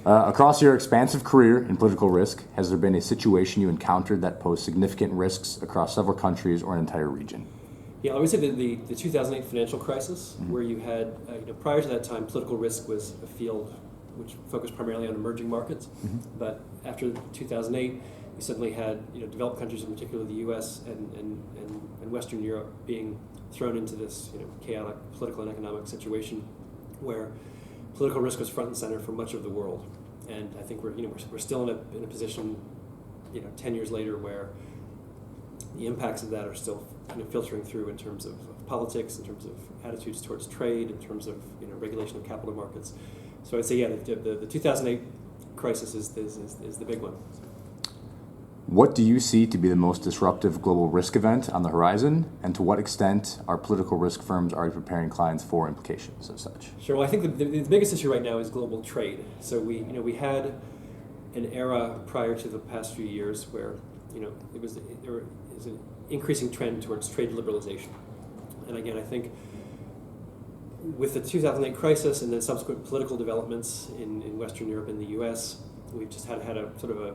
Across your expansive career in political risk, has there been a situation you encountered that posed significant risks across several countries or an entire region? Yeah, I would say that the 2008 financial crisis, where you had, prior to that time, political risk was a field which focused primarily on emerging markets. But after 2008, you suddenly had developed countries, in particular the U.S. and Western Europe, being thrown into this chaotic political and economic situation where political risk was front and center for much of the world. And I think we're still in a position 10 years later where the impacts of that are still filtering through in terms of politics, in terms of attitudes towards trade, in terms of regulation of capital markets. So I'd say the 2008 crisis is the big one. What do you see to be the most disruptive global risk event on the horizon, and to what extent are political risk firms already preparing clients for implications of such? Sure. Well, I think the biggest issue right now is global trade. So we had an era prior to the past few years where there was an increasing trend towards trade liberalization, and again, I think with the 2008 crisis and then subsequent political developments in Western Europe and the U.S., we've just had a sort of a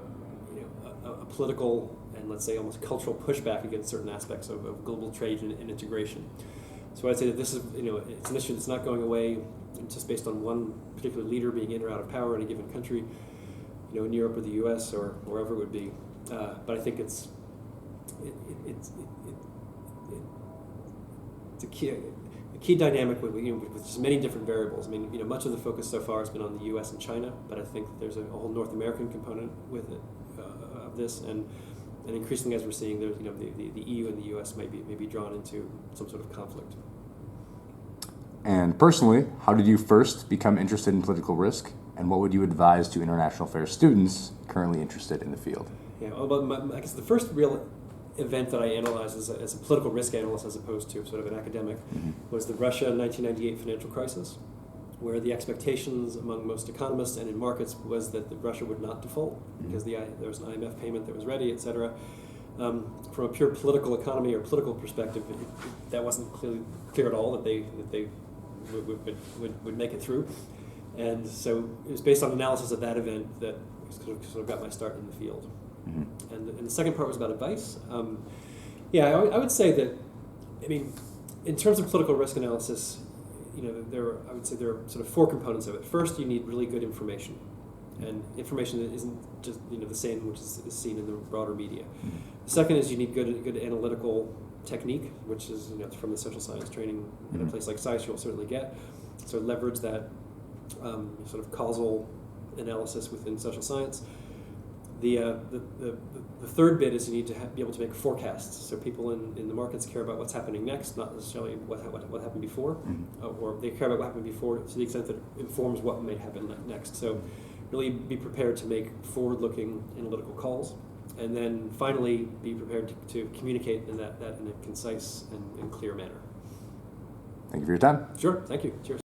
political and, let's say, almost cultural pushback against certain aspects of global trade and integration. So I'd say that this is it's an issue that's not going away just based on one particular leader being in or out of power in a given country, in Europe or the U.S. or wherever it would be. But I think it's a key dynamic with just many different variables. I mean, much of the focus so far has been on the U.S. and China, but I think there's a whole North American component with it of this, and increasingly, as we're seeing, there's the EU and the U.S. may be drawn into some sort of conflict. And personally, how did you first become interested in political risk, and what would you advise to international affairs students currently interested in the field? Yeah, well, I guess the first real event that I analyzed as a political risk analyst as opposed to sort of an academic was the Russia 1998 financial crisis, where the expectations among most economists and in markets was that Russia would not default because there was an IMF payment that was ready, et cetera. From a pure political economy or political perspective, that wasn't clear at all that they would make it through. And so it was based on analysis of that event that sort of got my start in the field. And the second part was about advice. I would say that, in terms of political risk analysis, there are sort of four components of it. First, you need really good information, and information that isn't just the same which is seen in the broader media. The second is you need good analytical technique, which is from the social science training in a place like SAIS you'll certainly get. So leverage that sort of causal analysis within social science. The third bit is you need to be able to make forecasts. So people in the markets care about what's happening next, not necessarily what happened before, or they care about what happened before to the extent that it informs what may happen next. So really be prepared to make forward-looking analytical calls, and then finally be prepared to communicate that in a concise and clear manner. Thank you for your time. Sure. Thank you. Cheers.